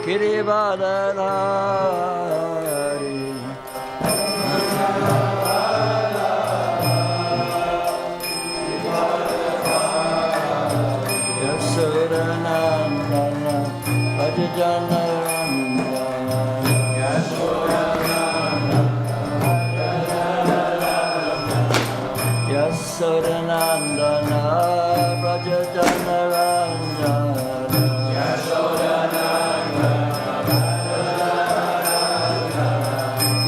Girivardhari Yasodanandana Bhajajanarandana Yasodanandana Bhajajanarandana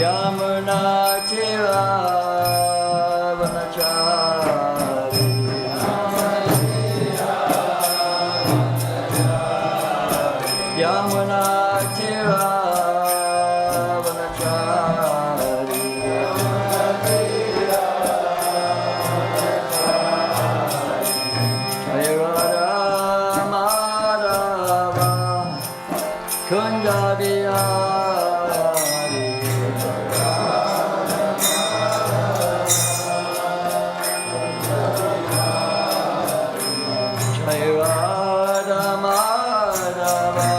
Yamuna Chiravanachaari Yamuna Chiravanachaari Jayarada Madhava Kunjabiyari Jayarada Madhava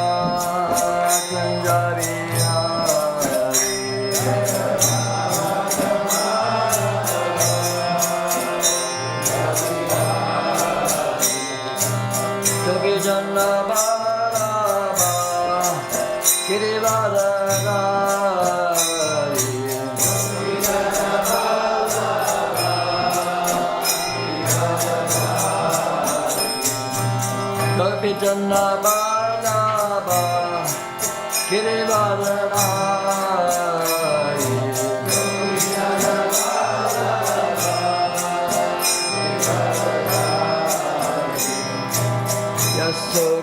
Jana Balaba Girivardhari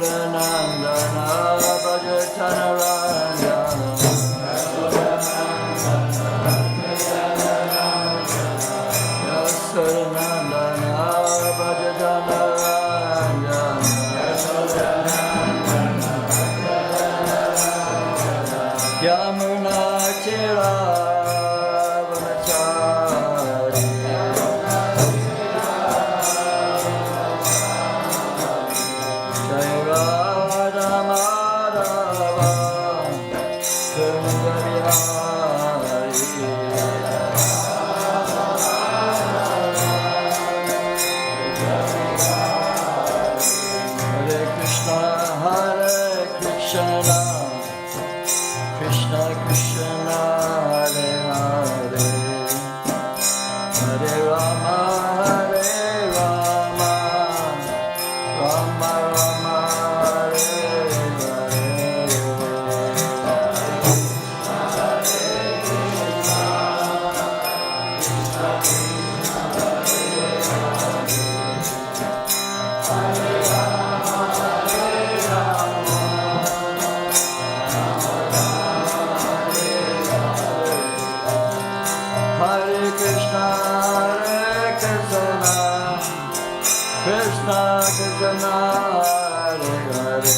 Yasodanandana Bhajajanarandana Yasodanandana Bhajajanarandana Yamuna Chiravanachaari Jayarada Madhava Kunjabiyari Hare Krishna Krishna Krishna Hare Hare Hare Rama Rama Rama Hare Krishna Krishna Hare Hare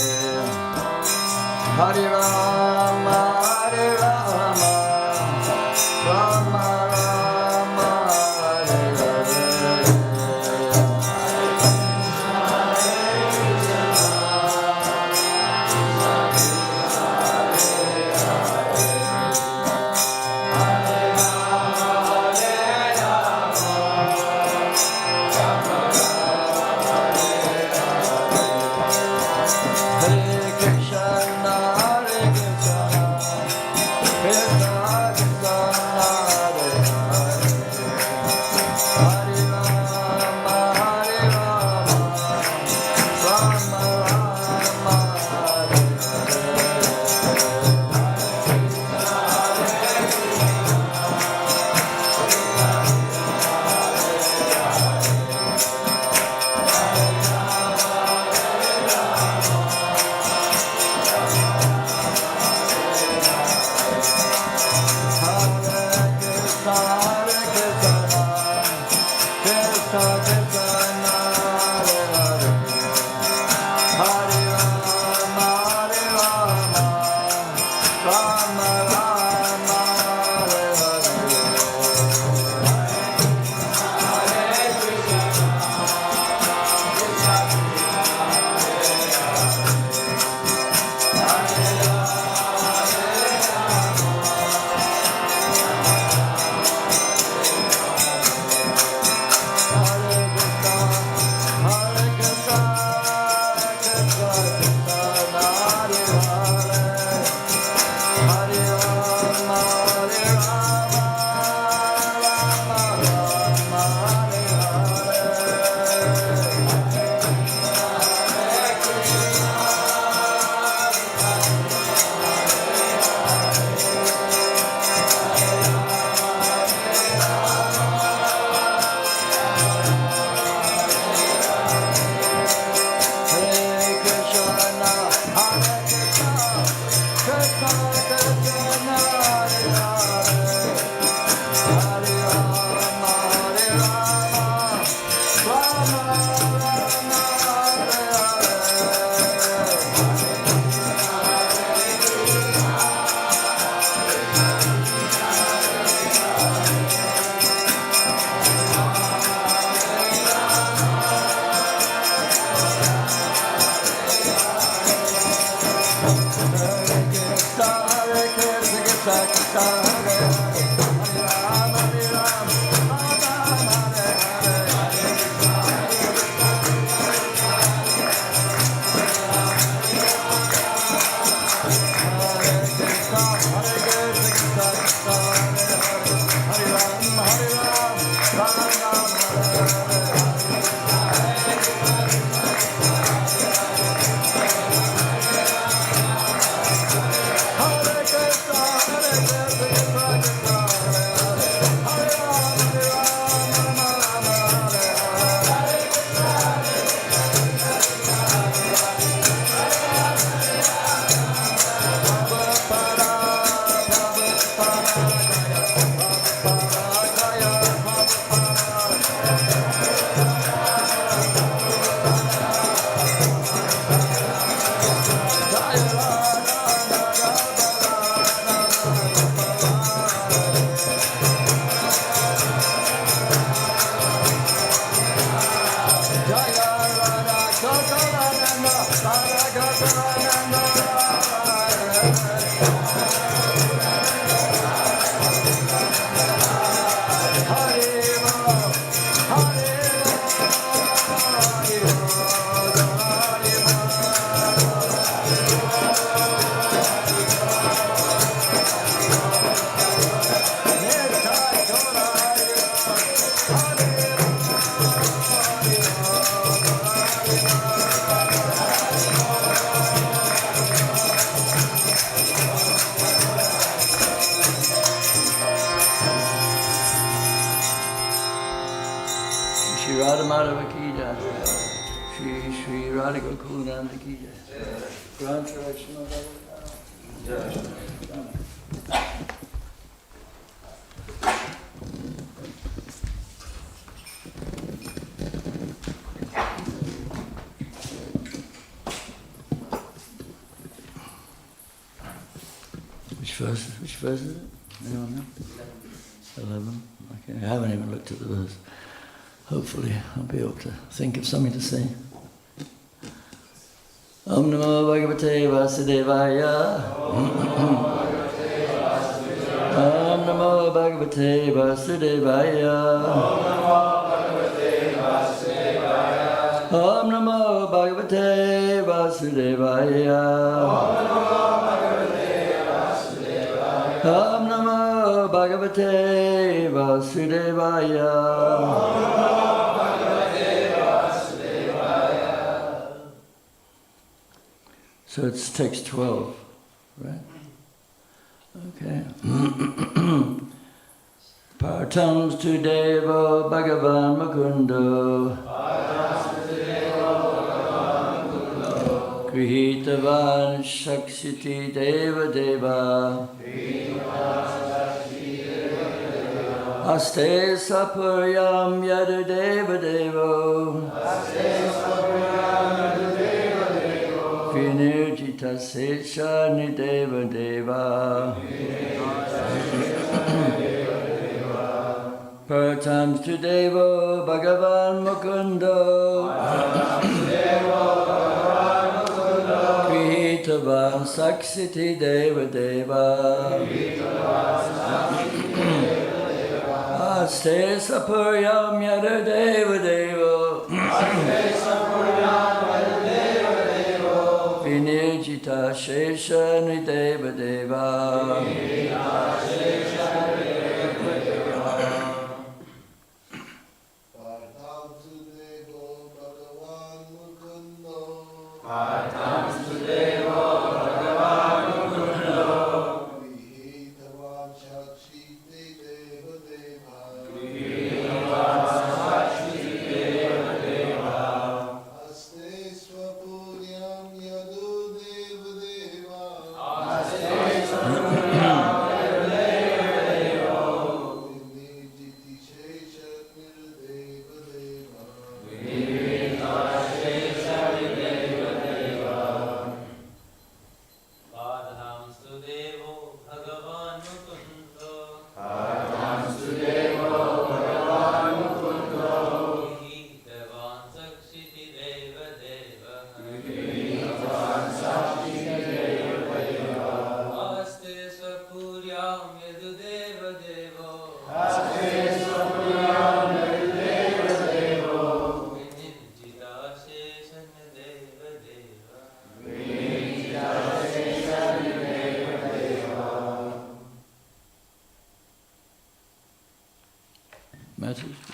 Hare Rama Rama Rama Hare Hare Hare Krishna Which verse is it? Anyone know? 11. Okay, I haven't even looked at the verse. Hopefully I'll be able to think of something to say. Om Namo Bhagavate Vasudevaya. Om Namo Bhagavate Vasudevaya. Om Namo Bhagavate Vasudevaya. Om Namo Bhagavate Vasudevaya. So it's text 12, right? Okay. Partams tu Devo Bhagavan Mukundo. Grihitavan Shakshiti Deva Deva. Aste Sapuryam Yadu Deva Devo. Vinirjita Sesha Nideva Deva. Partams tu Devo Bhagavan Mukundo. Krihitavan Saksiti Deva Deva. Aste Sapuryam Yada Deva Deva. Vinirjita Shesha Nideva Deva.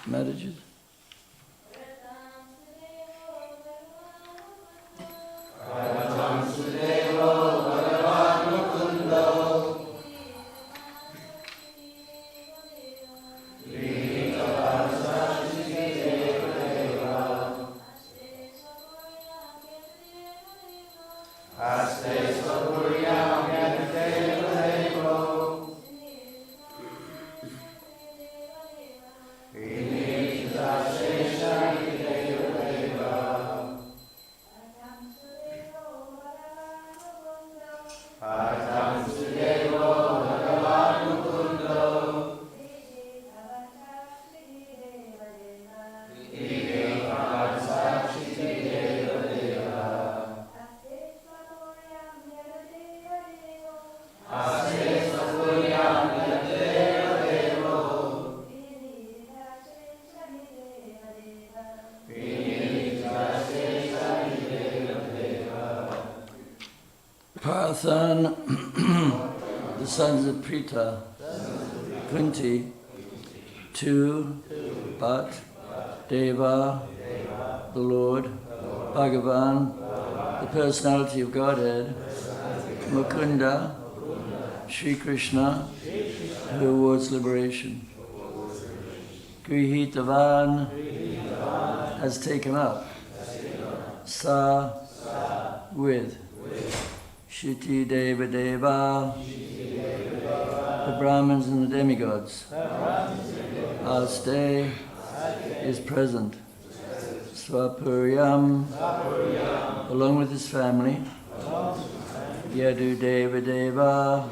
marriages. Parthan, the sons of Pritha, Kunti, Tu, Bhat, Deva, the Lord, Bhagavan, the personality of Godhead, Mukunda, Sri Krishna, who awards liberation. Grihitavan has taken up. Sa, with. Shiti Deva Deva, the Brahmins and the demigods. Aste is present. Swapuryam, along with his family. Yadu Deva Deva,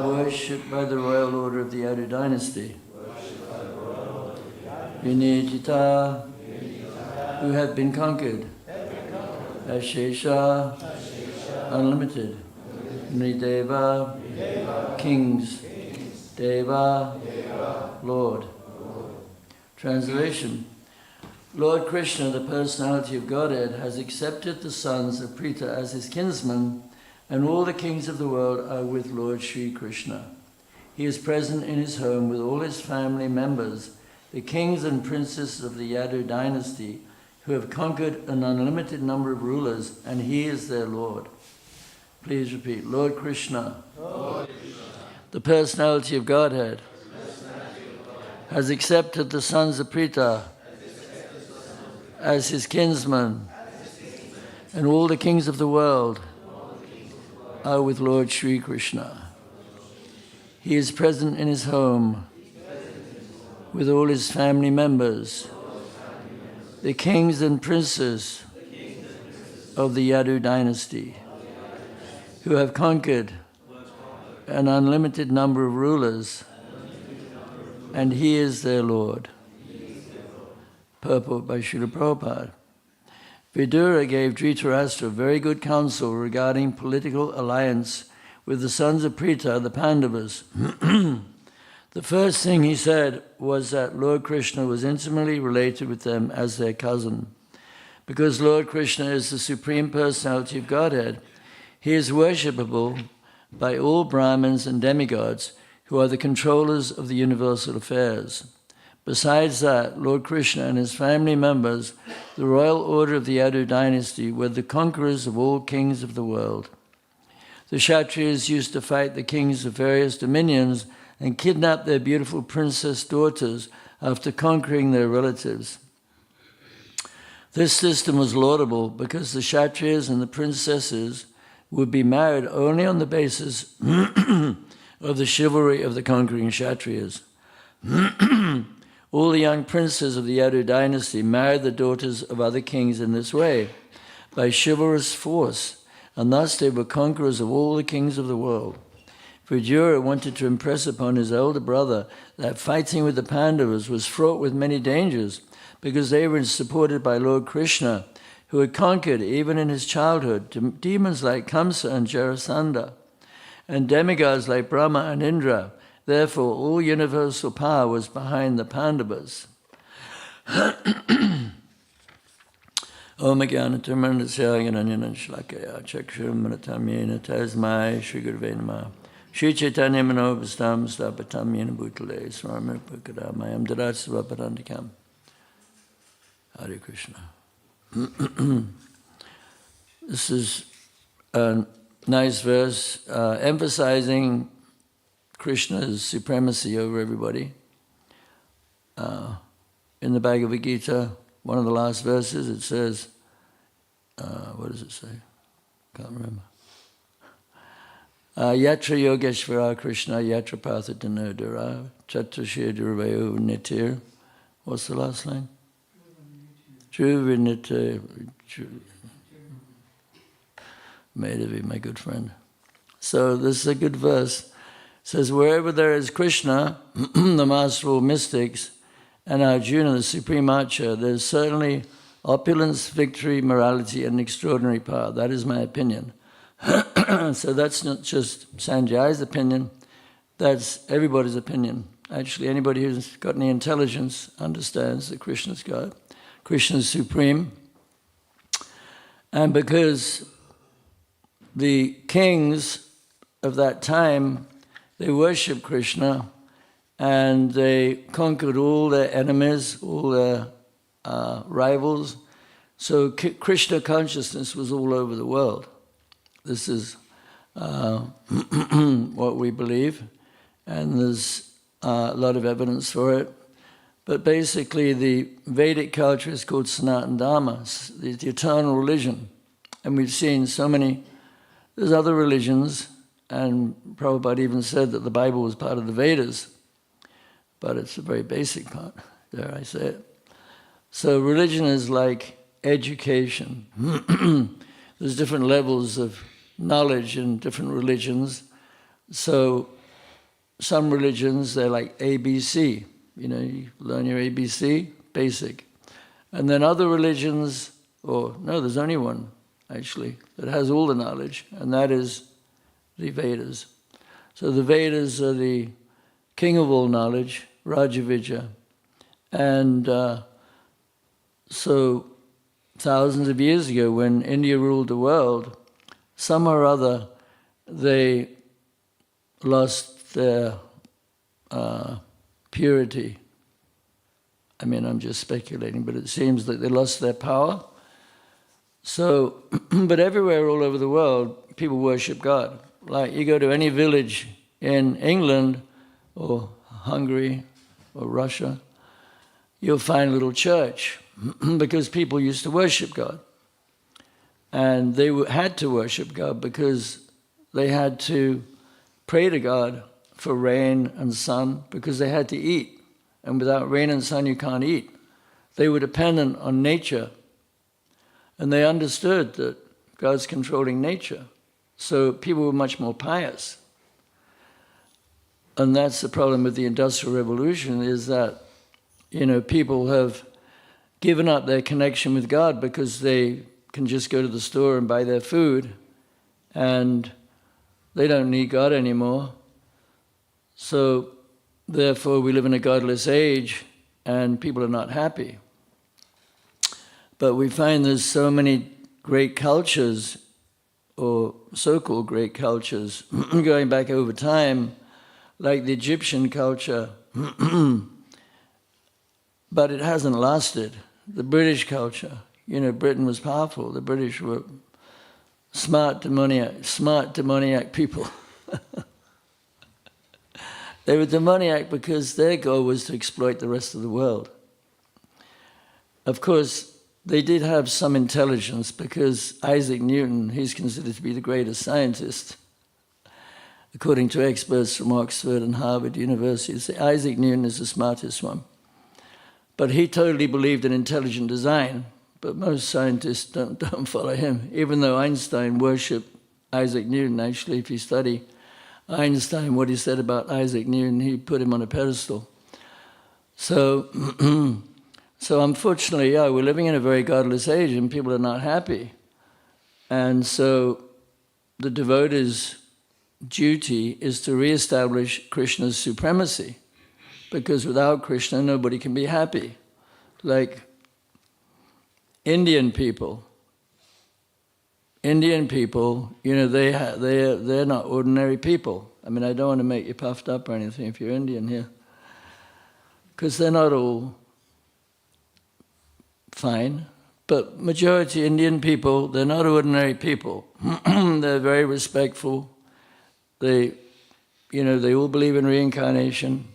worshipped by the royal order of the Yadu dynasty. Vinijita, who have been conquered. Ashesha, unlimited. Nideva, kings. Deva, Lord. Translation. Lord Krishna, the personality of Godhead, has accepted the sons of Pritha as his kinsmen, and all the kings of the world are with Lord Sri Krishna. He is present in his home with all his family members, the kings and princes of the Yadu dynasty, who have conquered an unlimited number of rulers, and he is their Lord. Please repeat. Lord Krishna, the personality of Godhead, has accepted the sons of Pritha as his kinsmen, and all the kings of the world are with Lord Sri Krishna. He is present in his home with all his family members, the kings and princes of the Yadu dynasty, who have conquered an unlimited number of rulers, and he is their Lord. Purport by Srila Prabhupada. Vidura gave Dhritarashtra very good counsel regarding political alliance with the sons of Pritha, the Pandavas. The first thing he said was that Lord Krishna was intimately related with them as their cousin. Because Lord Krishna is the Supreme Personality of Godhead, he is worshipable by all Brahmins and demigods who are the controllers of the universal affairs. Besides that, Lord Krishna and his family members, the royal order of the Yadu dynasty, were the conquerors of all kings of the world. The Kshatriyas used to fight the kings of various dominions and kidnap their beautiful princess daughters after conquering their relatives. This system was laudable because the Kshatriyas and the princesses would be married only on the basis of the chivalry of the conquering Kshatriyas. All the young princes of the Yadu dynasty married the daughters of other kings in this way, by chivalrous force, and thus they were conquerors of all the kings of the world. Vidura wanted to impress upon his elder brother that fighting with the Pandavas was fraught with many dangers, because they were supported by Lord Krishna, who had conquered, even in his childhood, demons like Kamsa and Jarasandha, and demigods like Brahma and Indra. Therefore, all universal power was behind the Pandavas. Om Jnana-Tirmandasya Jnana-Shlakaya Chakshuram Mritam Yena Tasmai Shri Gurave Namah Shri Chaitanya Manobhastam Stapatam Yena Bhutale Swarma Pukadamayam Daratsava Parandikam. Hare Krishna. This is a nice verse emphasizing Krishna's supremacy over everybody. In the Bhagavad Gita, one of the last verses, it says, what does it say? Can't remember. Yatra Yogeshvara Krishna Yatra Pathatanodara Chatrashir Durvayo Nitir. What's the last line? Dhruvinita. Madhavi, my good friend. So this is a good verse. It says, wherever there is Krishna, the master of all mystics, and Arjuna, the supreme archer, there's certainly opulence, victory, morality, and extraordinary power. That is my opinion. So that's not just Sanjay's opinion, that's everybody's opinion. Actually, anybody who's got any intelligence understands that Krishna's God. Krishna's supreme. And because the kings of that time, they worshipped Krishna, and they conquered all their enemies, all their rivals. So Krishna consciousness was all over the world. This is what we believe, and there's a lot of evidence for it. But basically, the Vedic culture is called Sanatana Dharma, the eternal religion. And we've seen so many, there's other religions, and Prabhupada even said that the Bible was part of the Vedas, but it's a very basic part, dare I say it. So religion is like education. There's different levels of knowledge in different religions. So some religions, they're like ABC. You know, you learn your ABC, basic. And then other religions, or no, there's only one, actually, that has all the knowledge, and that is the Vedas. So the Vedas are the king of all knowledge, Rajavijja. And so thousands of years ago, when India ruled the world, somehow or other, they lost their purity. I mean, I'm just speculating, but it seems that they lost their power. So, but everywhere all over the world, people worship God. Like you go to any village in England or Hungary or Russia, you'll find a little church because people used to worship God. And they had to worship God because they had to pray to God for rain and sun because they had to eat. And without rain and sun, you can't eat. They were dependent on nature. And they understood that God's controlling nature. So people were much more pious. And that's the problem with the Industrial Revolution, is that, you know, people have given up their connection with God because they can just go to the store and buy their food, and they don't need God anymore. So therefore we live in a godless age and people are not happy. But we find there's so many great cultures, or so-called great cultures, going back over time, like the Egyptian culture, but it hasn't lasted. The British culture, you know, Britain was powerful. The British were smart, demoniac people. They were demoniac because their goal was to exploit the rest of the world. Of course, they did have some intelligence because Isaac Newton, he's considered to be the greatest scientist. According to experts from Oxford and Harvard University, Isaac Newton is the smartest one. But he totally believed in intelligent design, but most scientists don't follow him, even though Einstein worshipped Isaac Newton. Actually, if you study Einstein, what he said about Isaac Newton, he put him on a pedestal. So, so unfortunately, yeah, we're living in a very godless age and people are not happy. And so the devotee's duty is to reestablish Krishna's supremacy, because without Krishna, nobody can be happy. Like Indian people, you know, they're not ordinary people. I mean, I don't want to make you puffed up or anything if you're Indian here, because they're not all fine. But majority Indian people, they're not ordinary people. They're very respectful. They all believe in reincarnation.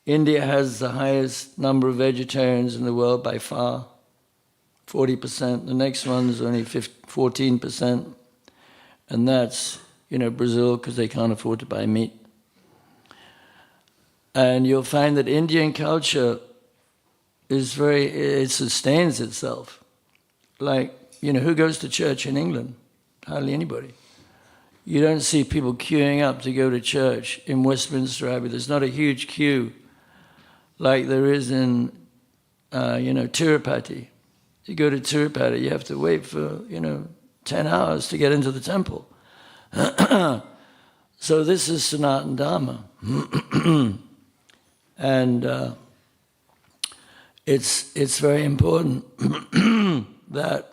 India has the highest number of vegetarians in the world by far, 40%. The next one's only 14%. And that's, Brazil, because they can't afford to buy meat. And you'll find that Indian culture it sustains itself. Like, who goes to church in England? Hardly anybody. You don't see people queuing up to go to church in Westminster Abbey. There's not a huge queue like there is in, Tirupati. You go to Tirupati, you have to wait for, 10 hours to get into the temple. So this is Sanatana Dharma. And it's very important that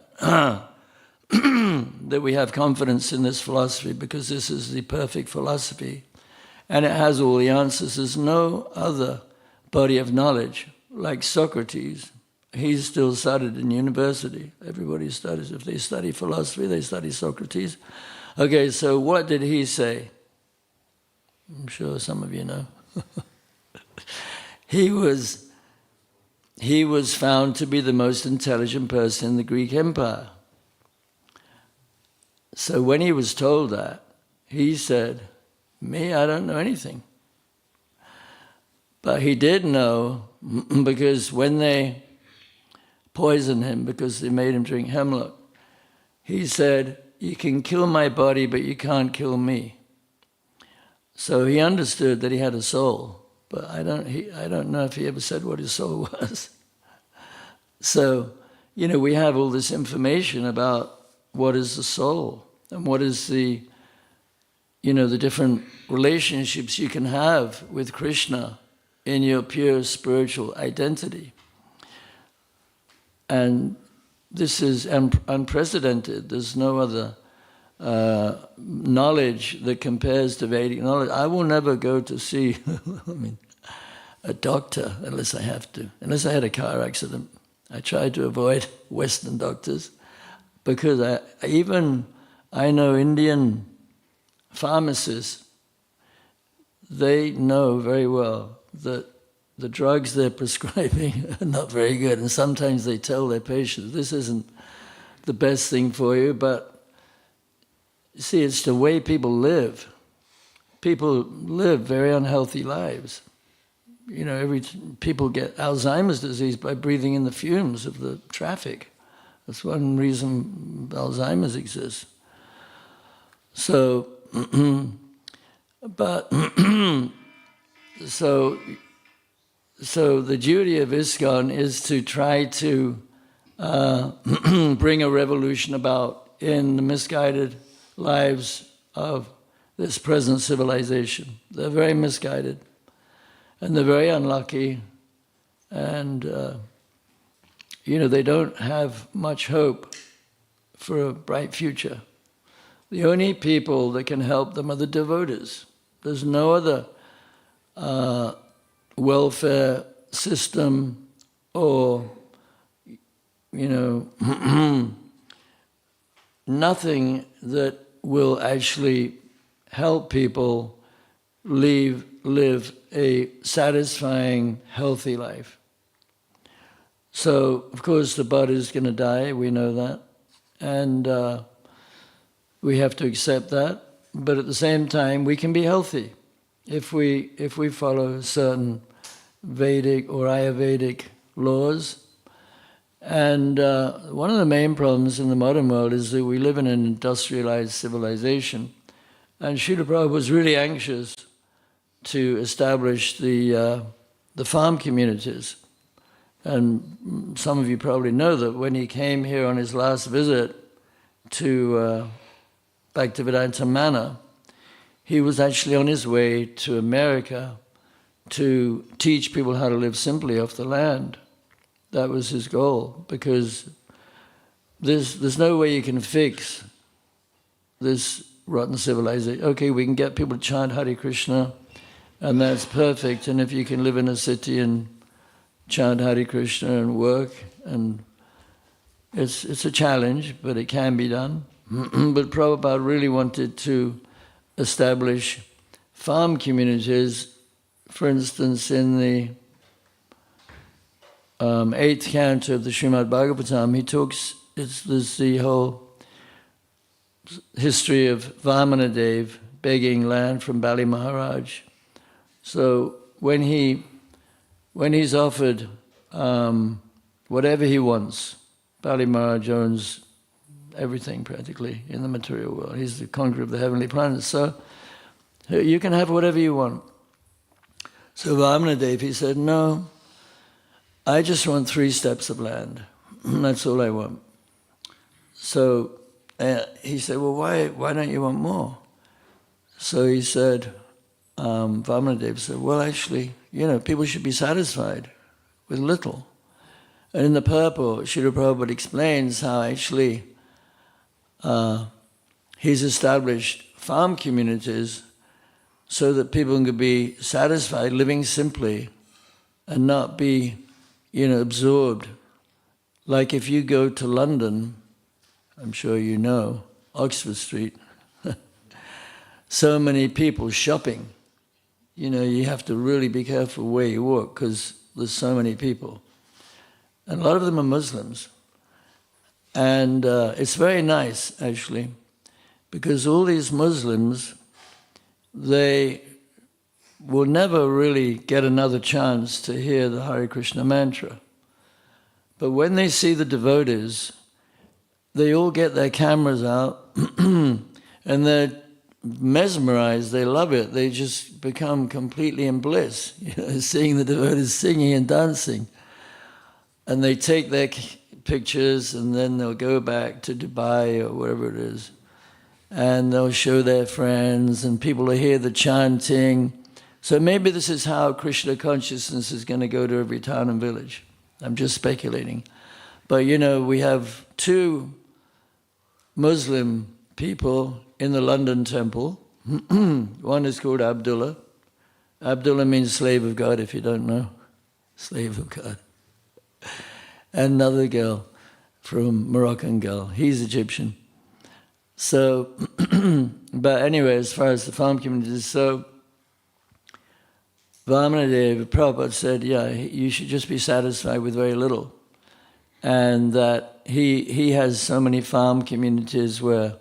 that we have confidence in this philosophy, because this is the perfect philosophy and it has all the answers. There's no other body of knowledge like Socrates. He's still studied in university. Everybody studies. If they study philosophy, they study Socrates. Okay, so what did he say? I'm sure some of you know. He was found to be the most intelligent person in the Greek Empire. So when he was told that, he said, "Me, I don't know anything." But he did know, because when they poisoned him, because they made him drink hemlock, he said, "You can kill my body, but you can't kill me." So he understood that he had a soul, but I don't know if he ever said what his soul was. So, we have all this information about what is the soul and what is the different relationships you can have with Krishna in your pure spiritual identity. And this is unprecedented. There's no other knowledge that compares to Vedic knowledge. I will never go to see a doctor unless I have to, unless I had a car accident. I try to avoid Western doctors, because I know Indian pharmacists. They know very well that the drugs they're prescribing are not very good, and sometimes they tell their patients, "This isn't the best thing for you," but you see, it's the way people live. People live very unhealthy lives. People get Alzheimer's disease by breathing in the fumes of the traffic. That's one reason Alzheimer's exists. So, so the duty of ISKCON is to try to bring a revolution about in the misguided lives of this present civilization. They're very misguided, and they're very unlucky, and they don't have much hope for a bright future. The only people that can help them are the devotees. There's no other welfare system or, nothing that will actually help people live a satisfying, healthy life. So, of course, the body is going to die, we know that, and we have to accept that. But at the same time, we can be healthy if we follow certain Vedic or Ayurvedic laws. And one of the main problems in the modern world is that we live in an industrialized civilization. And Srila Prabhupada was really anxious to establish the farm communities. And some of you probably know that when he came here on his last visit to Bhaktivedanta Manor, he was actually on his way to America to teach people how to live simply off the land. That was his goal, because there's no way you can fix this rotten civilization. Okay, we can get people to chant Hare Krishna, and that's perfect. And if you can live in a city and chant Hare Krishna and work, and it's a challenge, but it can be done. But Prabhupada really wanted to establish farm communities. For instance, in the 8th canto of the Srimad Bhagavatam, he talks, there's the whole history of Vamanadev begging land from Bali Maharaj. So when he's offered whatever he wants, Bali Maharaj owns everything practically in the material world. He's the conqueror of the heavenly planets. So you can have whatever you want. So Vamanadev, he said, no, I just want 3 steps of land. That's all I want. So he said, well, why don't you want more? So he said, Vamanadev said, well, actually, people should be satisfied with little. And in the purport, Srila Prabhupada explains how actually he's established farm communities so that people can be satisfied living simply and not be, absorbed. Like if you go to London, I'm sure you know, Oxford Street, so many people shopping. You have to really be careful where you walk because there's so many people. And a lot of them are Muslims. And it's very nice, actually, because all these Muslims, they will never really get another chance to hear the Hare Krishna mantra. But when they see the devotees, they all get their cameras out and they're mesmerized, they love it. They just become completely in bliss, seeing the devotees singing and dancing. And they take their pictures and then they'll go back to Dubai or wherever it is. And they'll show their friends and people will hear the chanting. So maybe this is how Krishna consciousness is going to go to every town and village. I'm just speculating. But we have 2 Muslim people in the London temple. One is called Abdullah. Abdullah means slave of God, if you don't know. Slave of God. And another girl Moroccan girl. He's Egyptian. So, but anyway, as far as the farm communities, so Vamanadev, Prabhupada said, you should just be satisfied with very little. And that he has so many farm communities where,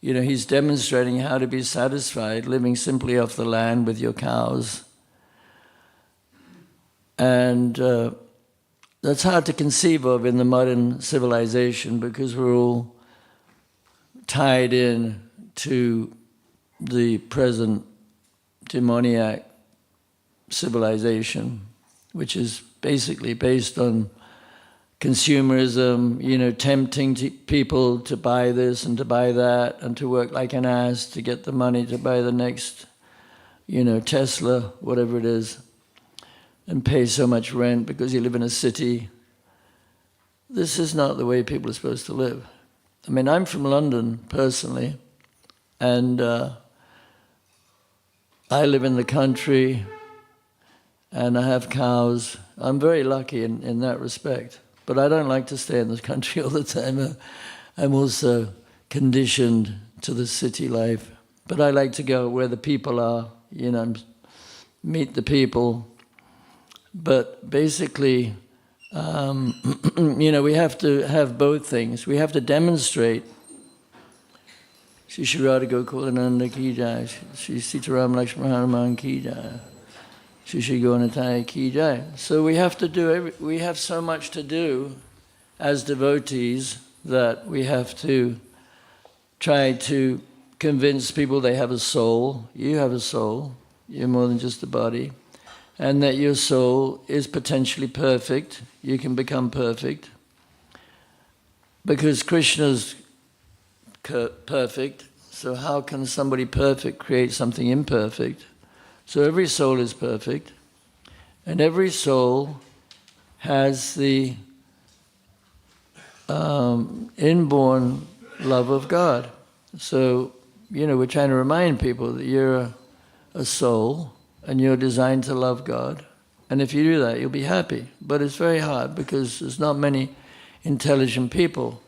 he's demonstrating how to be satisfied, living simply off the land with your cows. And that's hard to conceive of in the modern civilization because we're all tied in to the present demoniac civilization, which is basically based on consumerism, tempting people to buy this and to buy that and to work like an ass to get the money to buy the next, Tesla, whatever it is, and pay so much rent because you live in a city. This is not the way people are supposed to live. I mean, I'm from London personally, and I live in the country, and I have cows. I'm very lucky in that respect. But I don't like to stay in the country all the time. I'm also conditioned to the city life. But I like to go where the people are, meet the people. But basically, we have to have both things. We have to demonstrate. Shri Shri Radha Gokulananda ki jai, Shri Sitaram Lakshmana Hanuman ki jai, Shri Shri Gauranatai ki jai. So we have to we have so much to do as devotees that we have to try to convince people they have a soul. You have a soul. You're more than just a body. And that your soul is potentially perfect. You can become perfect. Because Krishna's perfect, so how can somebody perfect create something imperfect? So every soul is perfect, and every soul has the inborn love of God. So, we're trying to remind people that you're a soul and you're designed to love God. And if you do that, you'll be happy. But it's very hard because there's not many intelligent people.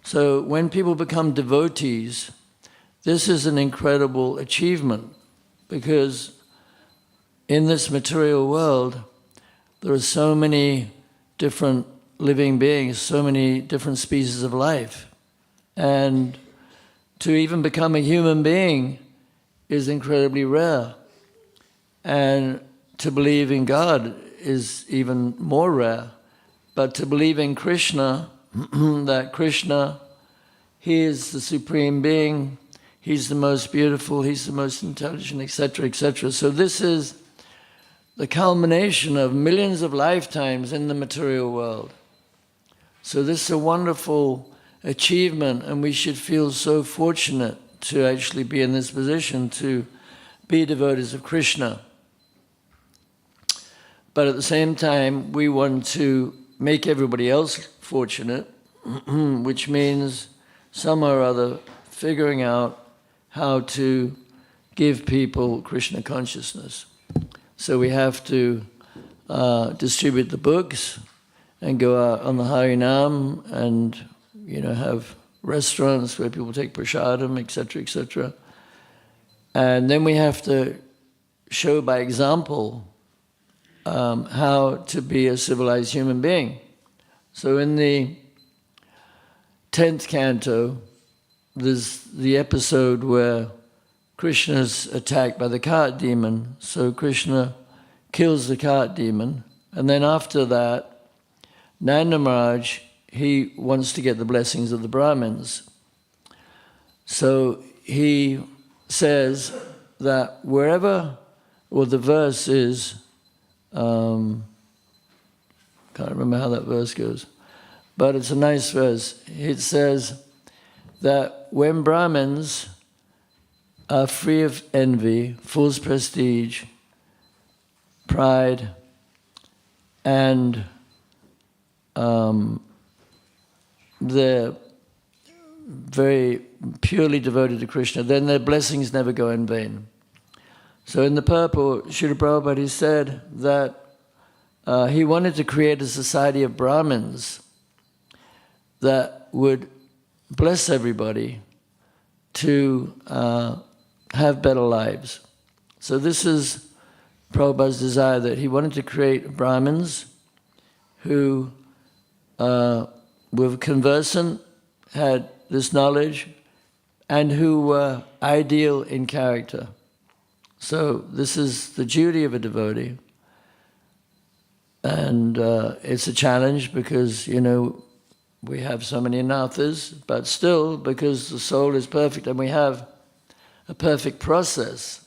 So when people become devotees, this is an incredible achievement, because in this material world, there are so many different living beings, so many different species of life. And to even become a human being is incredibly rare. And to believe in God is even more rare. But to believe in Krishna, that Krishna, he is the supreme being, he's the most beautiful, he's the most intelligent, etc., etc. So this is the culmination of millions of lifetimes in the material world. So this is a wonderful achievement, and we should feel so fortunate to actually be in this position, to be devotees of Krishna. But at the same time, we want to make everybody else fortunate, which means somehow or other figuring out how to give people Krishna consciousness. So we have to distribute the books and go out on the Harinam and, have restaurants where people take prasadam, etc., etc. And then we have to show by example how to be a civilized human being. So in the 10th canto, there's the episode where Krishna's attacked by the cart demon. So Krishna kills the cart demon. And then after that, Nanda Maharaj, he wants to get the blessings of the Brahmins. So he says that wherever, the verse is, can't remember how that verse goes, but it's a nice verse. It says that when Brahmins are free of envy, false prestige, pride, and they're very purely devoted to Krishna, then their blessings never go in vain. So in the purport, Srila Prabhupada said that he wanted to create a society of Brahmins that would bless everybody to have better lives. So this is Prabhupada's desire, that he wanted to create Brahmins who were conversant, had this knowledge, and who were ideal in character. So this is the duty of a devotee. And it's a challenge because, we have so many anathas, but still, because the soul is perfect and we have a perfect process,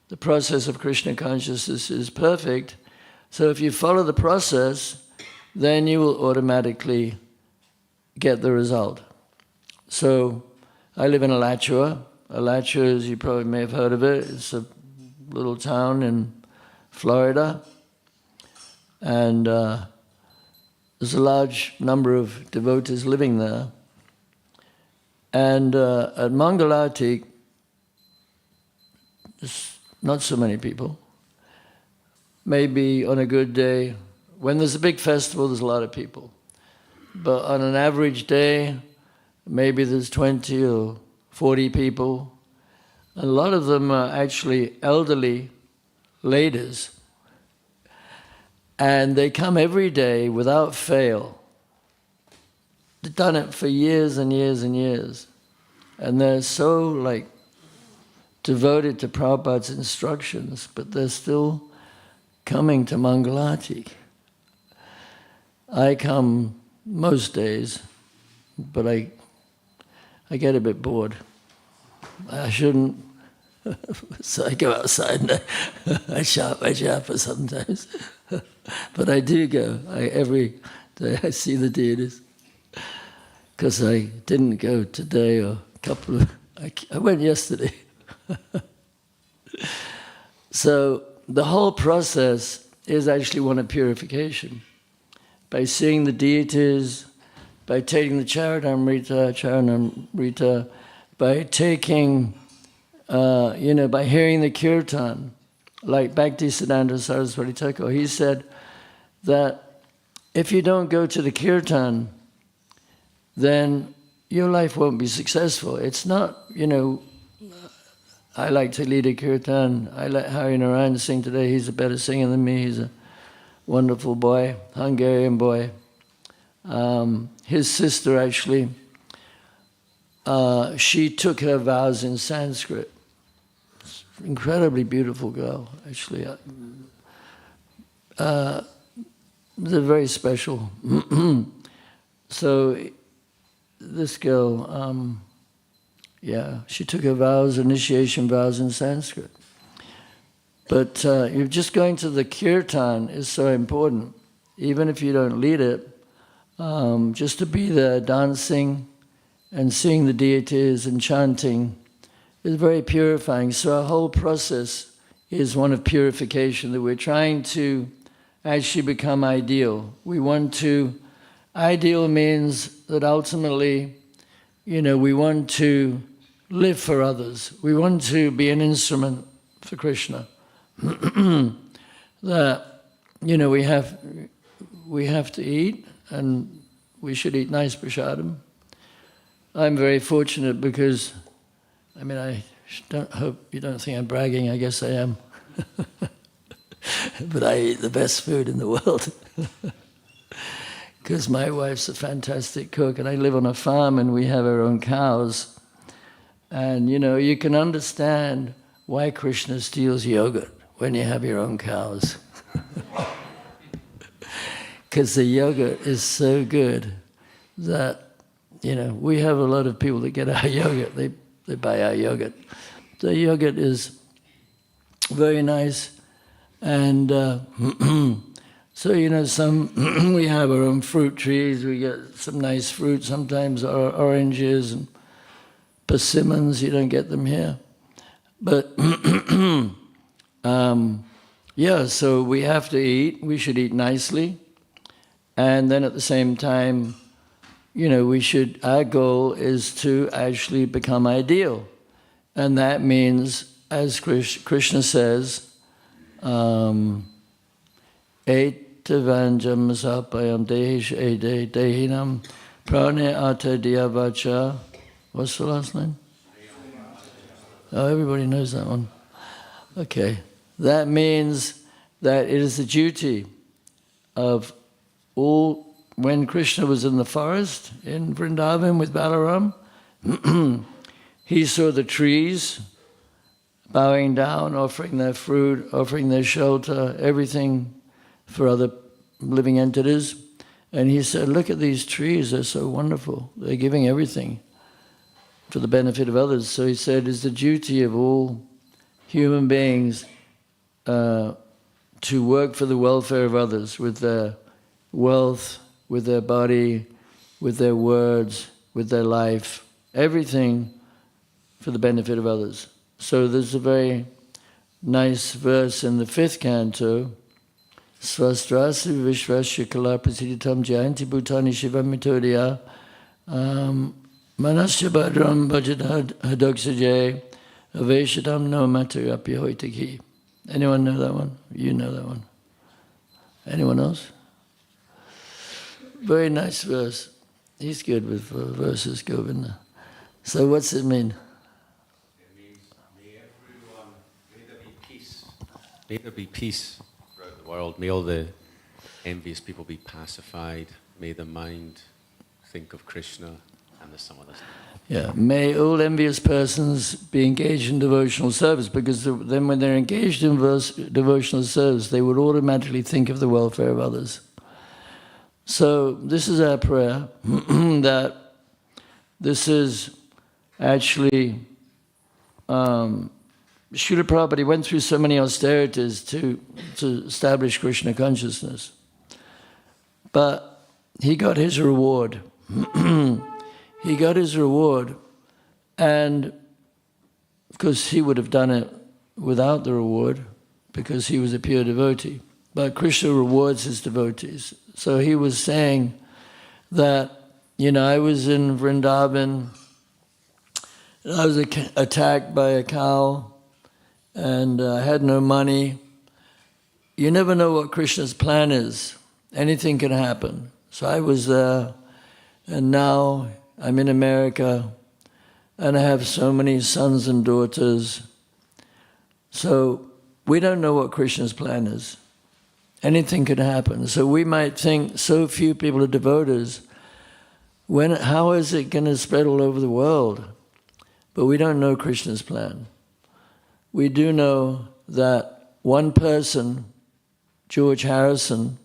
the process of Krishna consciousness is perfect. So if you follow the process, then you will automatically get the result. So I live in Alachua. Alachua, as you probably may have heard of it, it's a little town in Florida. And there's a large number of devotees living there. And at Mangalarti, there's not so many people. Maybe on a good day, when there's a big festival, there's a lot of people. But on an average day, maybe there's 20 or 40 people. A lot of them are actually elderly ladies. And they come every day without fail. They've done it for years and years and years. And they're so devoted to Prabhupada's instructions, but they're still coming to Mangalarti. I come most days, but I get a bit bored. I shouldn't, so I go outside and I sharper sometimes. But I do go. Every day I see the deities. Because I didn't go today or I went yesterday. So the whole process is actually one of purification. By seeing the deities, by taking the Charanamrita, by taking, by hearing the kirtan, like Bhaktivedanta Saraswati Thakur, he said that if you don't go to the kirtan, then your life won't be successful. It's not, I like to lead a kirtan. I let Hari Narayan sing today. He's a better singer than me. He's a wonderful boy, Hungarian boy. His sister actually, she took her vows in Sanskrit. Incredibly beautiful girl, actually. They're very special. So this girl, she took her vows, initiation vows in Sanskrit. But you're just going to the kirtan is so important. Even if you don't lead it, just to be there dancing and seeing the deities and chanting is very purifying. So our whole process is one of purification, that we're trying to actually become ideal. Ideal means that ultimately, we want to live for others. We want to be an instrument for Krishna. That, we have to eat, and we should eat nice prasadam. I'm very fortunate because, I hope you don't think I'm bragging, I guess I am. But I eat the best food in the world. Because my wife's a fantastic cook, and I live on a farm and we have our own cows. And, you can understand why Krishna steals yogurt when you have your own cows. Because the yogurt is so good that, we have a lot of people that get our yogurt. They buy our yogurt. The yogurt is very nice. And so, we have our own fruit trees. We get some nice fruit, sometimes oranges and persimmons. You don't get them here. But, so we have to eat. We should eat nicely. And then at the same time, our goal is to actually become ideal. And that means, as Krishna says, Etavanjam sapayam dehish ede dehinam prane ata diyavacha. What's the last line? Oh, everybody knows that one. Okay. That means that it is the duty of all, when Krishna was in the forest in Vrindavan with Balaram, he saw the trees bowing down, offering their fruit, offering their shelter, everything for other living entities. And he said, look at these trees, they're so wonderful. They're giving everything for the benefit of others. So he said, it's the duty of all human beings to work for the welfare of others with their wealth, with their body, with their words, with their life, everything for the benefit of others. So there's a very nice verse in the 5th canto, Svastrasi Vishvasya Kala Prasiditam Jayanti Bhutani Shiva Mitodiya Manasya Bhadram Bhajad Hadoksaje Aveshadam No Matarapya Hoitaki. Anyone know that one? You know that one. Anyone else? Very nice verse. He's good with verses, Govinda. So what's it mean? It means, may there be peace. May there be peace throughout the world. May all the envious people be pacified. May the mind think of Krishna, and there's some others. Yeah, may all envious persons be engaged in devotional service, because then when they're engaged in devotional service, they would automatically think of the welfare of others. So this is our prayer, that this is actually, Srila Prabhupada, he went through so many austerities to establish Krishna consciousness. But he got his reward. He got his reward, and of course he would have done it without the reward because he was a pure devotee. But Krishna rewards his devotees. So he was saying that, I was in Vrindavan I was attacked by a cow, and I had no money. You never know what Krishna's plan is. Anything can happen. So I was there, and now I'm in America, and I have so many sons and daughters. So we don't know what Krishna's plan is. Anything could happen. So we might think so few people are devotees. How is it going to spread all over the world? But we don't know Krishna's plan. We do know that one person, George Harrison,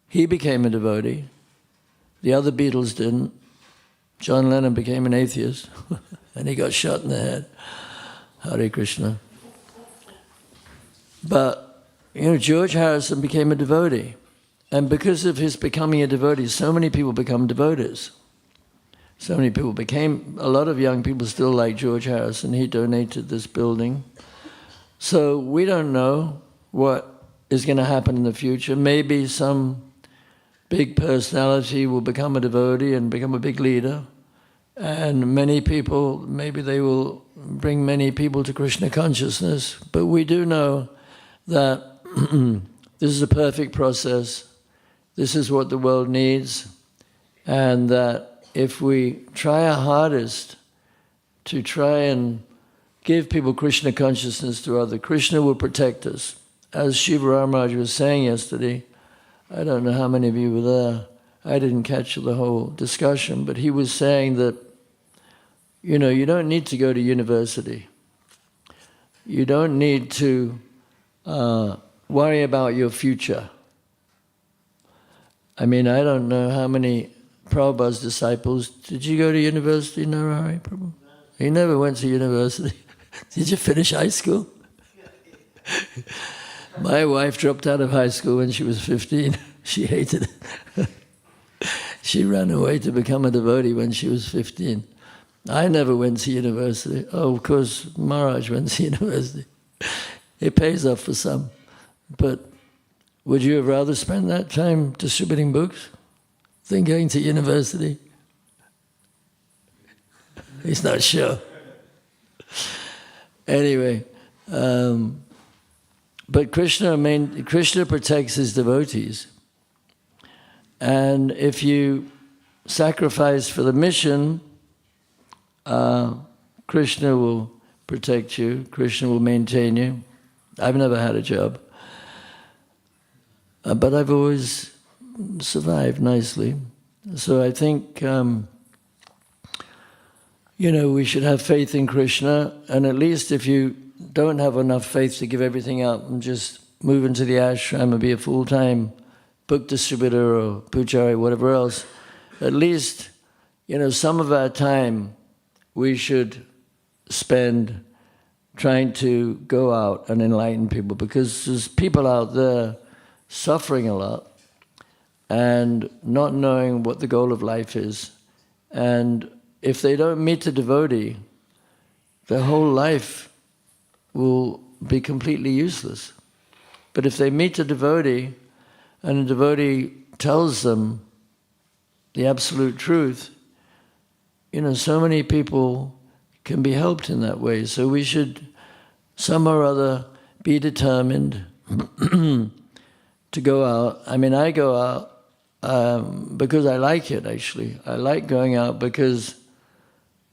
he became a devotee. The other Beatles didn't. John Lennon became an atheist, and he got shot in the head. Hare Krishna. But, George Harrison became a devotee. And because of his becoming a devotee, so many people become devotees. So many people a lot of young people still like George Harrison. He donated this building. So we don't know what is going to happen in the future. Maybe some big personality will become a devotee and become a big leader. And many people, maybe they will bring many people to Krishna consciousness. But we do know that this is a perfect process. This is what the world needs. And that if we try our hardest to try and give people Krishna consciousness through others, Krishna will protect us. As Shiva Ramaraj was saying yesterday, I don't know how many of you were there, I didn't catch the whole discussion, but he was saying that, you don't need to go to university. You don't need to worry about your future. I don't know how many Prabhupada's disciples, did you go to university, Narahari Prabhu? He never went to university. Did you finish high school? My wife dropped out of high school when she was 15. She hated it. She ran away to become a devotee when she was 15. I never went to university. Oh, of course, Maharaj went to university. It pays off for some. But would you have rather spent that time distributing books than going to university? He's not sure. Anyway, but Krishna protects his devotees. And if you sacrifice for the mission, Krishna will protect you. Krishna will maintain you. I've never had a job. But I've always survived nicely. So I think, we should have faith in Krishna, and at least if you don't have enough faith to give everything up and just move into the ashram and be a full-time book distributor or pujari, whatever else, at least, some of our time we should spend trying to go out and enlighten people, because there's people out there suffering a lot and not knowing what the goal of life is. And if they don't meet a devotee, their whole life will be completely useless. But if they meet a devotee, and a devotee tells them the absolute truth, so many people can be helped in that way. So we should, somehow or other, be determined to go out. I go out because I like it, actually. I like going out because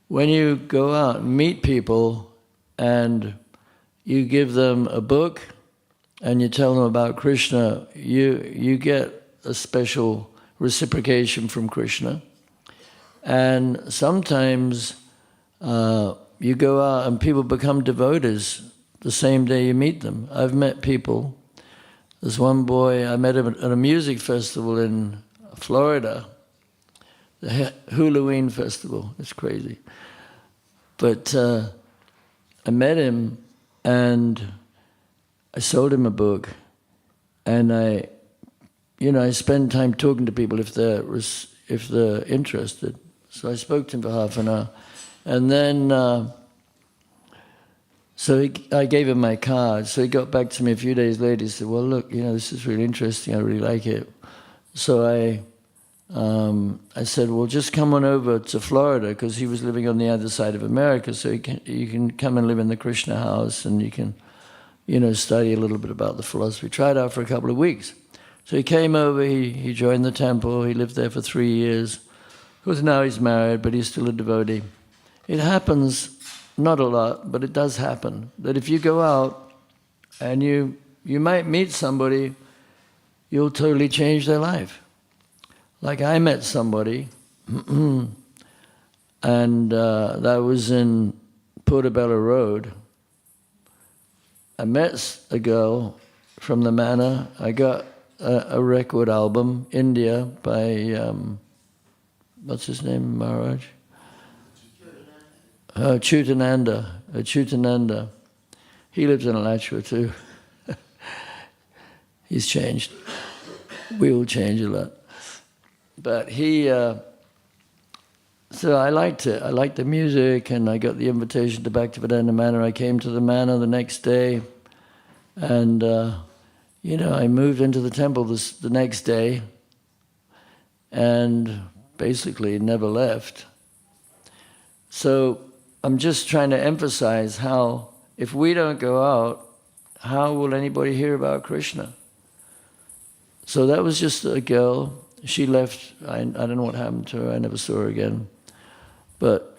when you go out and meet people and you give them a book and you tell them about Krishna, you get a special reciprocation from Krishna. And sometimes you go out and people become devotees the same day you meet them. I've met people. There's one boy, I met him at a music festival in Florida, the Halloween festival. It's crazy. But I met him and I sold him a book, and I spend time talking to people if they're interested. So I spoke to him for half an hour, and then I gave him my card. So he got back to me a few days later. He said, "Well, look, this is really interesting. I really like it." So I said, well, just come on over to Florida, because he was living on the other side of America, so you can come and live in the Krishna house, and you can, study a little bit about the philosophy. Try it out for a couple of weeks. So he came over, he joined the temple, he lived there for 3 years. Of course, now he's married, but he's still a devotee. It happens, not a lot, but it does happen, that if you go out and you might meet somebody, you'll totally change their life. Like I met somebody, and that was in Portobello Road. I met a girl from the manor. I got a record album, India, by, what's his name, Maharaj? Chutananda. He lives in Alachua too. He's changed. We all change a lot. But he, so I liked it. I liked the music, and I got the invitation to Bhaktivedanta Manor. I came to the manor the next day, and, I moved into the temple the next day, and basically never left. So I'm just trying to emphasize how, if we don't go out, how will anybody hear about Krishna? So that was just a girl. She left. I don't know what happened to her. I never saw her again. But,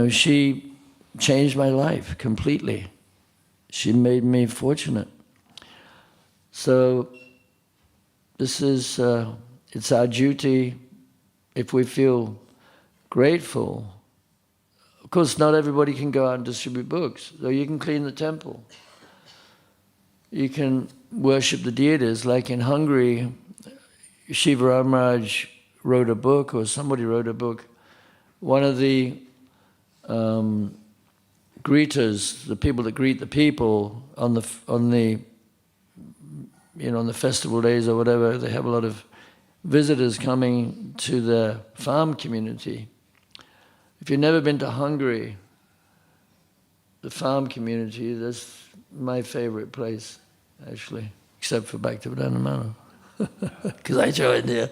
she changed my life completely. She made me fortunate. So this is, it's our duty, if we feel grateful. Of course, not everybody can go out and distribute books. So you can clean the temple. You can worship the deities. Like in Hungary, Shiva Ramaraj wrote a book, or somebody wrote a book. One of the greeters, the people that greet the people on the festival days or whatever, they have a lot of visitors coming to the farm community. If you've never been to Hungary, the farm community, that's my favorite place, actually, except for Bhaktivedanta Manor, because I joined there.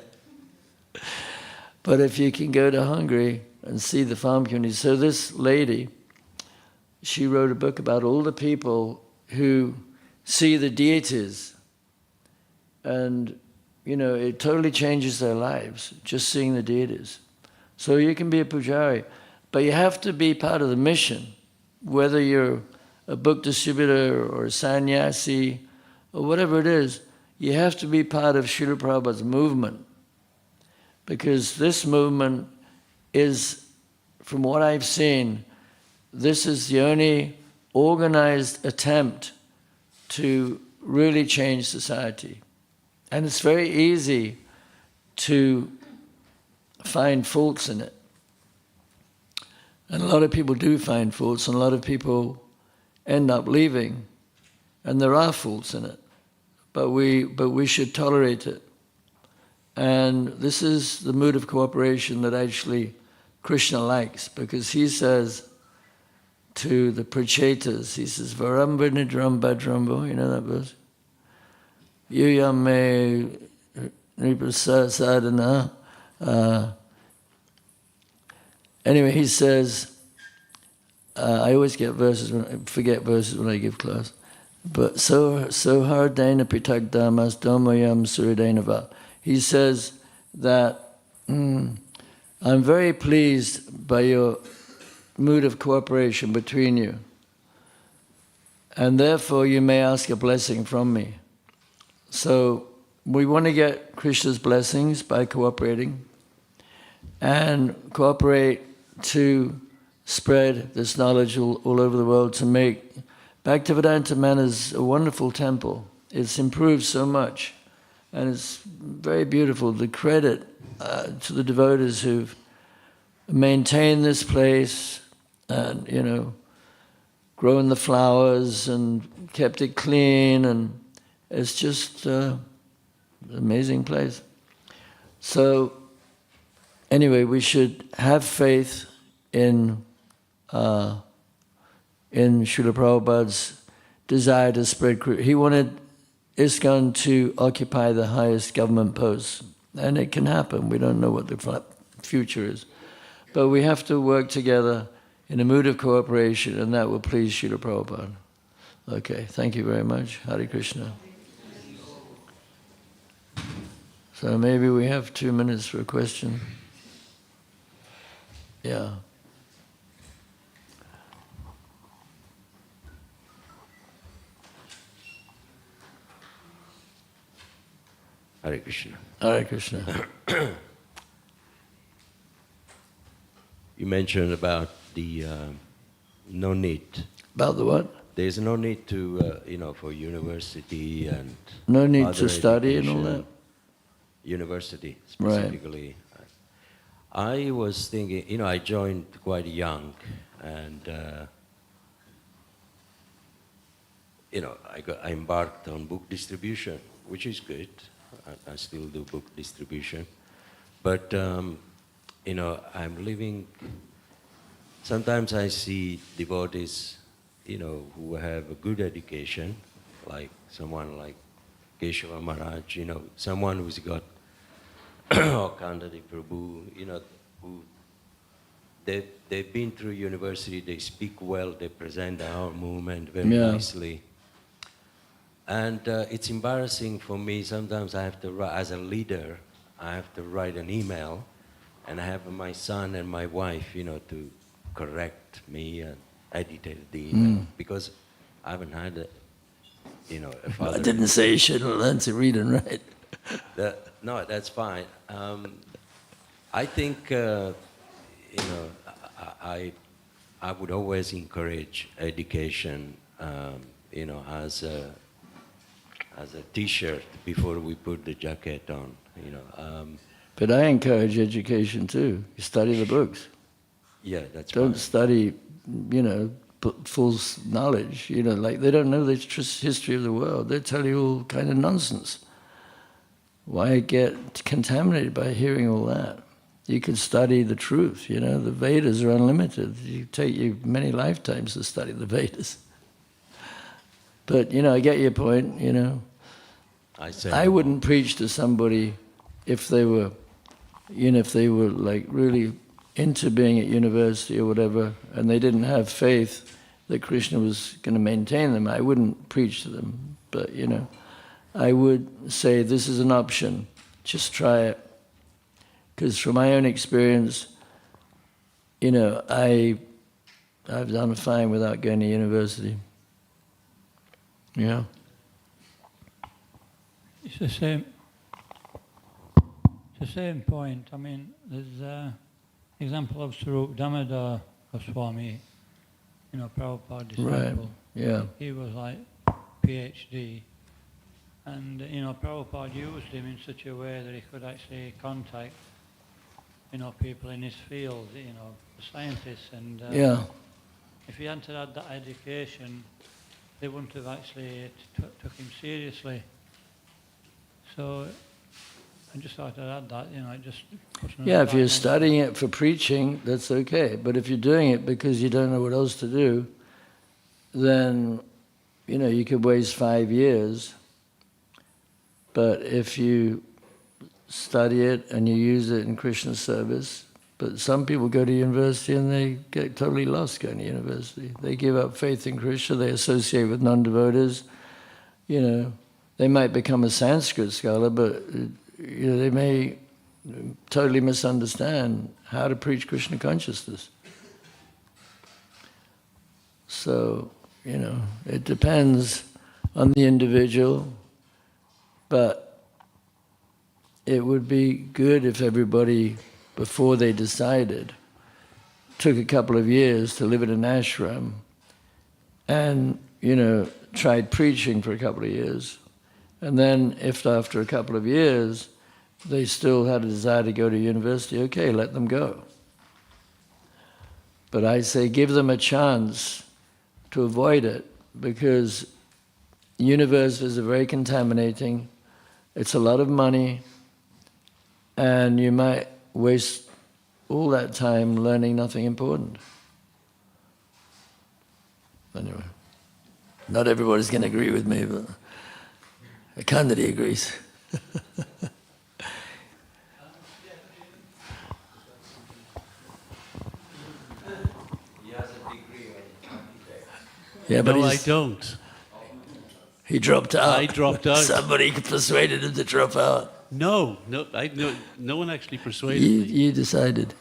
But if you can go to Hungary and see the farm community. So this lady, she wrote a book about all the people who see the deities, and, it totally changes their lives, just seeing the deities. So you can be a pujari, but you have to be part of the mission, whether you're a book distributor or a sannyasi or whatever it is. You have to be part of Srila Prabhupada's movement, because this movement is, from what I've seen, this is the only organized attempt to really change society. And it's very easy to find faults in it. And a lot of people do find faults, and a lot of people end up leaving, and there are faults in it. But we should tolerate it. And this is the mood of cooperation that actually Krishna likes, because he says to the Prachetas, he says, Varamba Nidram Bhadrambo, you know that verse? Yuyame Nipasadana. Anyway, he says, I always forget verses when I give class. But so hardena pitak damas domayam suridenava. He says that I'm very pleased by your mood of cooperation between you, and therefore you may ask a blessing from me. So we want to get Krishna's blessings by cooperating, and cooperate to spread this knowledge all over the world, to make Bhaktivedanta Manor is a wonderful temple. It's improved so much, and it's very beautiful. The credit to the devotees who've maintained this place, and grown the flowers and kept it clean, and it's just an amazing place. So anyway, we should have faith in Srila Prabhupada's desire to spread. He wanted ISKCON to occupy the highest government posts. And it can happen. We don't know what the future is. But we have to work together in a mood of cooperation, and that will please Srila Prabhupada. Okay, thank you very much. Hare Krishna. So maybe we have 2 minutes for a question. Yeah. Hare Krishna. Hare Krishna. You mentioned about the no need. About the what? There's no need to, for university and No need other to study and all education. that? University, Right. specifically. I was thinking, I joined quite young, and I embarked on book distribution, which is good. I still do book distribution, but I'm living. Sometimes I see devotees, who have a good education, like someone like Keshava Maharaj, someone who's got Kandadi Prabhu, who they've been through university, they speak well, they present our movement very nicely. And it's embarrassing for me, sometimes I have to write, as a leader, I have to write an email, and I have my son and my wife, to correct me and editate the email, because I haven't had a father. I didn't say you should learn to read and write. No, that's fine. I think, I would always encourage education, as a T-shirt before we put the jacket on, But I encourage education too. You study the books. Yeah, that's Don't fine. study, full knowledge. Like they don't know the history of the world. They tell you all kind of nonsense. Why get contaminated by hearing all that? You can study the truth, The Vedas are unlimited. You take you many lifetimes to study the Vedas. But, I get your point, I wouldn't preach to somebody if they were, like really into being at university or whatever, and they didn't have faith that Krishna was going to maintain them. I wouldn't preach to them, but, I would say this is an option. Just try it. Because from my own experience, I've done fine without going to university. Yeah. It's the same point. I mean, there's an example of Swarup Damodar Goswami, Prabhupada disciple. Right. Yeah. He was like PhD. And, Prabhupada used him in such a way that he could actually contact, people in his field, the scientists. And if he hadn't had that education, they wouldn't have actually took him seriously. So I just thought I'd add that, it just puts another Yeah, if you're dimension. studying it for preaching, that's okay. But if you're doing it because you don't know what else to do, then, you could waste 5 years. But if you study it and you use it in Krishna's service, but some people go to university and they get totally lost going to university. They give up faith in Krishna, they associate with non-devotees. They might become a Sanskrit scholar, but they may totally misunderstand how to preach Krishna consciousness. So, it depends on the individual, but it would be good if everybody, before they decided, took a couple of years to live in an ashram and, tried preaching for a couple of years. And then if after a couple of years they still had a desire to go to university, okay, let them go. But I say give them a chance to avoid it, because universities are very contaminating. It's a lot of money, and you might waste all that time learning nothing important. Anyway, not everybody's going to agree with me, but Kandadi agrees. Yeah, but No, I he's- don't. he dropped out. I dropped out. Somebody persuaded him to drop out. No, no one actually persuaded me. You decided.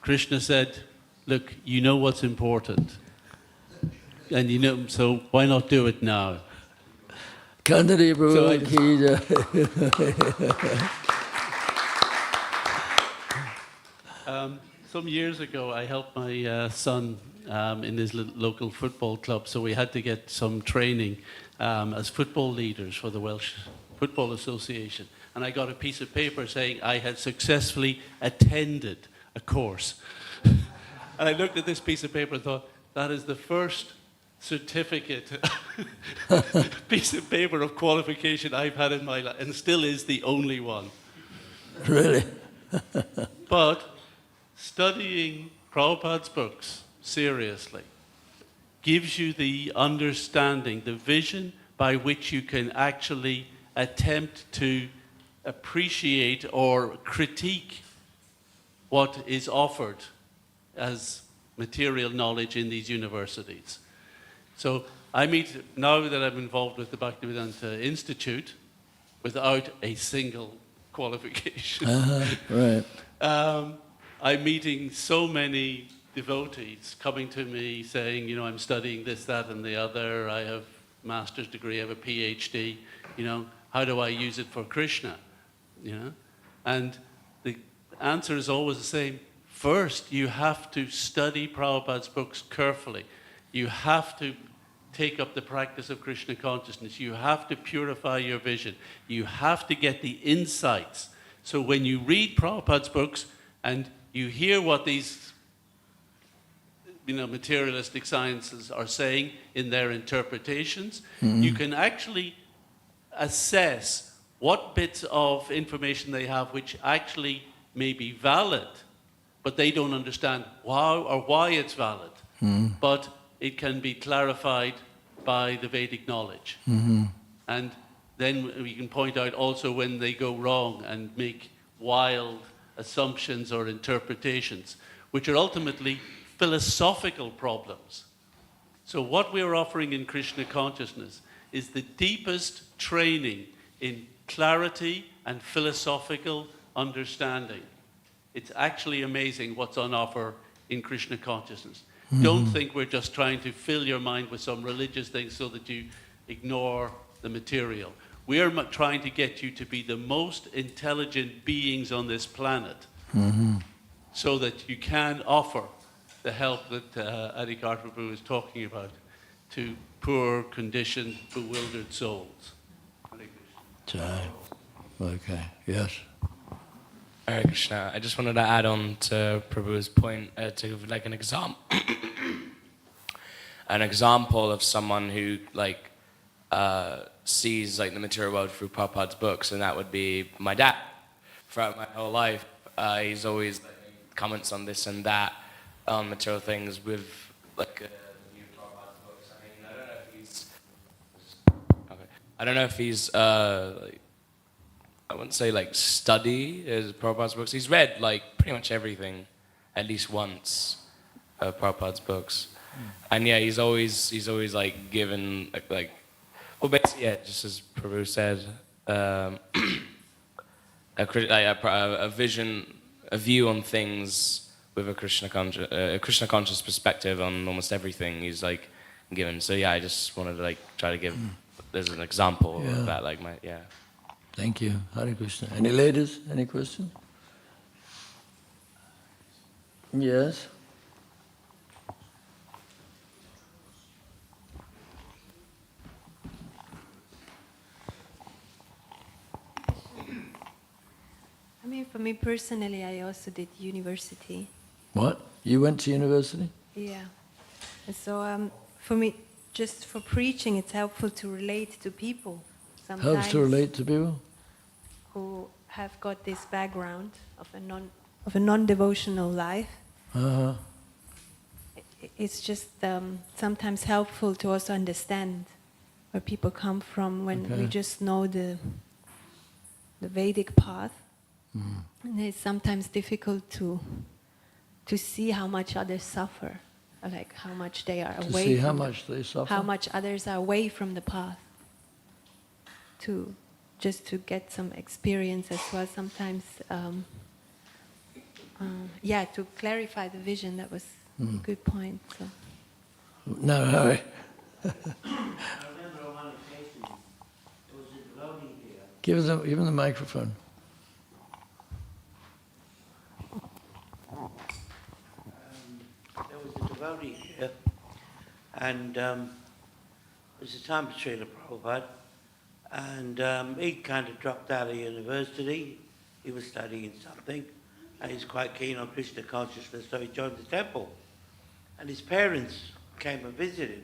Krishna said, look, you know what's important. And you know, so why not do it now? Kandari So I- Prabhu, Some years ago, I helped my son in his local football club, so we had to get some training as football leaders for the Welsh Football Association. And I got a piece of paper saying I had successfully attended a course. And I looked at this piece of paper and thought, that is the first certificate, piece of paper of qualification I've had in my life, and still is the only one. really? But studying Prabhupada's books seriously gives you the understanding, the vision by which you can actually attempt to appreciate or critique what is offered as material knowledge in these universities. So I meet, now that I'm involved with the Bhaktivedanta Institute, without a single qualification, Right. I'm meeting so many devotees coming to me saying, you know, I'm studying this, that, and the other. I have a master's degree, I have a PhD. You know, how do I use it for Krishna? You know, and the answer is always the same. First, you have to study Prabhupada's books carefully. You have to take up the practice of Krishna consciousness. You have to purify your vision. You have to get the insights. So when you read Prabhupada's books and you hear what these, you know, materialistic sciences are saying in their interpretations, you can actually assess what bits of information they have which actually may be valid, but they don't understand how or why it's valid. But it can be clarified by the Vedic knowledge. And then we can point out also when they go wrong and make wild assumptions or interpretations, which are ultimately philosophical problems. So what we're offering in Krishna consciousness is the deepest training in clarity and philosophical understanding. It's actually amazing what's on offer in Krishna consciousness. Don't think we're just trying to fill your mind with some religious things so that you ignore the material. We are trying to get you to be the most intelligent beings on this planet, so that you can offer the help that Adhikar Prabhu is talking about to poor, conditioned, bewildered souls. Hare Krishna. Jai. Okay, yes. Hare Krishna. I just wanted to add on to Prabhu's point to like an example of someone who like sees like the material world through Prabhupada's books, and that would be my dad. Throughout my whole life, he's always like, comments on this and that, on material things with like new Prabhupada's books. I mean, I don't know if he's like, I wouldn't say like study his Prabhupada's books. He's read like pretty much everything at least once of Prabhupada's books. And yeah, he's always like given like well basically yeah, just as Prabhu said, a vision, a view on things with a Krishna conscious perspective on almost everything he's like given. So yeah, I just wanted to like try to give there's an example of that, like my Thank you. Hare Krishna. Any ladies? Any questions? Yes? I mean, for me personally, I also did university. What? You went to university? Yeah. And so for me, just for preaching, it's helpful to relate to people. Sometimes Helps to relate to people? who have got this background of a non-devotional life. Uh-huh. It's just sometimes helpful to also understand where people come from when we just know the Vedic path. And it's sometimes difficult to see how much others suffer. like how much they are To away see how from much they suffer. how much others are away from the path. To just to get some experience as well. Sometimes, to clarify the vision. That was a good point. So. No hurry. I remember on one occasion, there was a devotee here. Give them the microphone. There was a devotee here, and it was the time of Srila Prabhupada, and he kind of dropped out of university. He was studying something, and he's quite keen on Krishna consciousness, so he joined the temple. And his parents came and visited,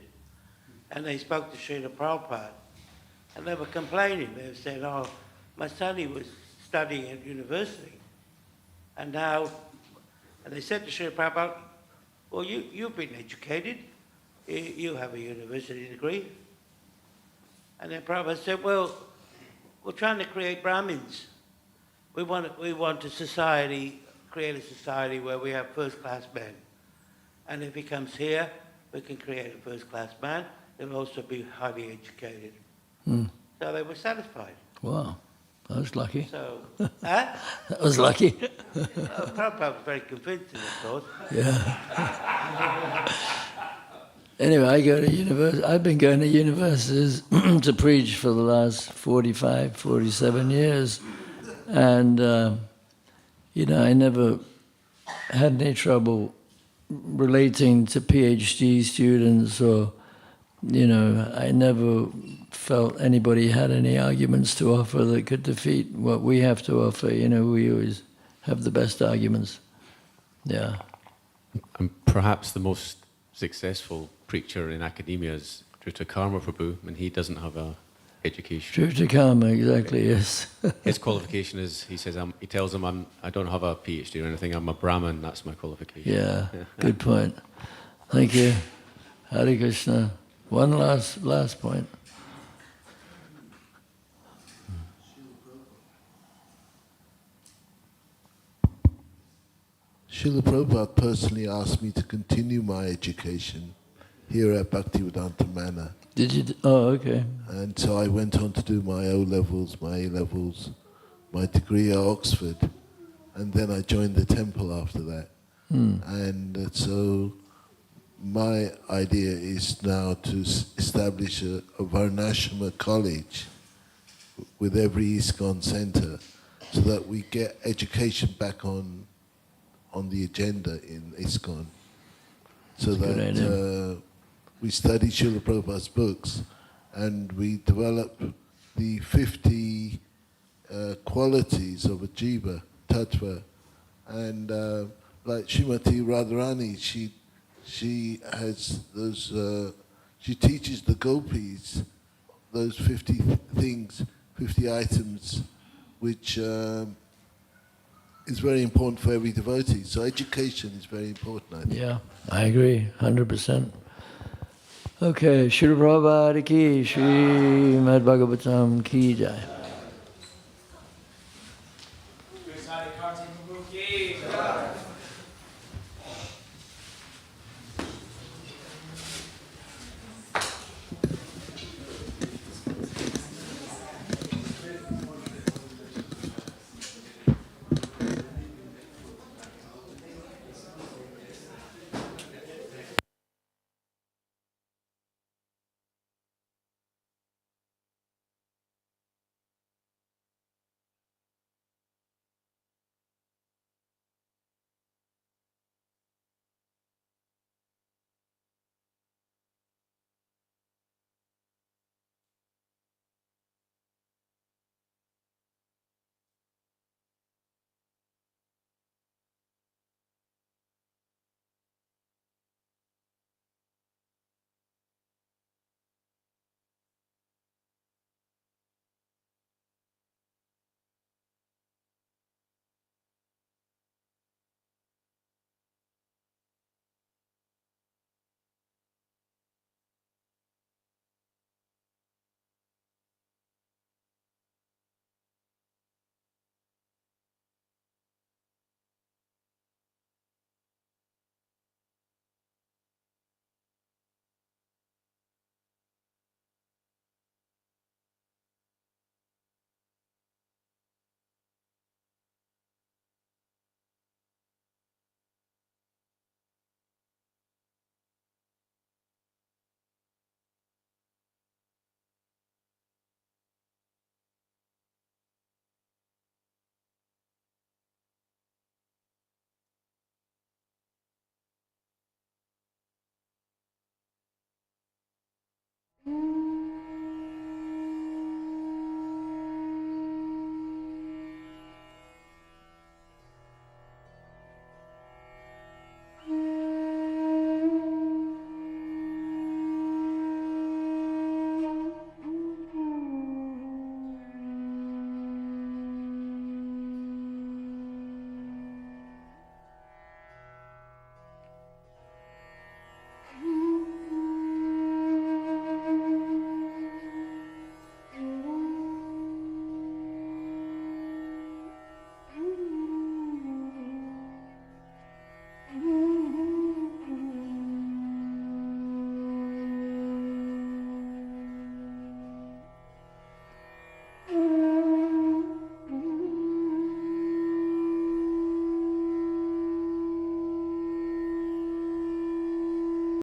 and they spoke to Srila Prabhupada, and they were complaining. They were saying, "Oh, my son, he was studying at university, and now," and they said to Srila Prabhupada, "Well, you've been educated, you have a university degree." And then Prabhupada said, "Well, we're trying to create Brahmins. We want a society, create a society where we have first-class men. And if he comes here, we can create a first-class man. He'll also be highly educated." So they were satisfied. Wow, that was lucky. So, That was lucky. Prabhupada was very convincing, of course. Yeah. Anyway, I go to university. I've been going to universities to preach for the last 45, 47 years. And, I never had any trouble relating to PhD students or, I never felt anybody had any arguments to offer that could defeat what we have to offer. We always have the best arguments. Yeah. And perhaps the most successful preacher in academia is Karma Prabhu, and he doesn't have a education. True to karma, exactly, yes. His qualification is, he says, he tells them, I don't have a PhD or anything, I'm a Brahmin, that's my qualification. Yeah, good point. Thank you. Hare Krishna. One last point. Srila Prabhupada personally asked me to continue my education here at Bhaktivedanta Manor. Did you? Oh, okay. And so I went on to do my O-levels, my A-levels, my degree at Oxford, and then I joined the temple after that. And so my idea is now to establish a Varnashrama college with every ISKCON center so that we get education back on the agenda in ISKCON. So that we study Srila Prabhupada's books and we develop the 50 qualities of a jiva, tattva. And like Srimati Radharani, she has those, she teaches the gopis those 50 things, 50 items, which is very important for every devotee. So education is very important, I think. Yeah, I agree, 100%. Okay, Srila Prabhupada ki, Srimad Bhagavatam ki jai.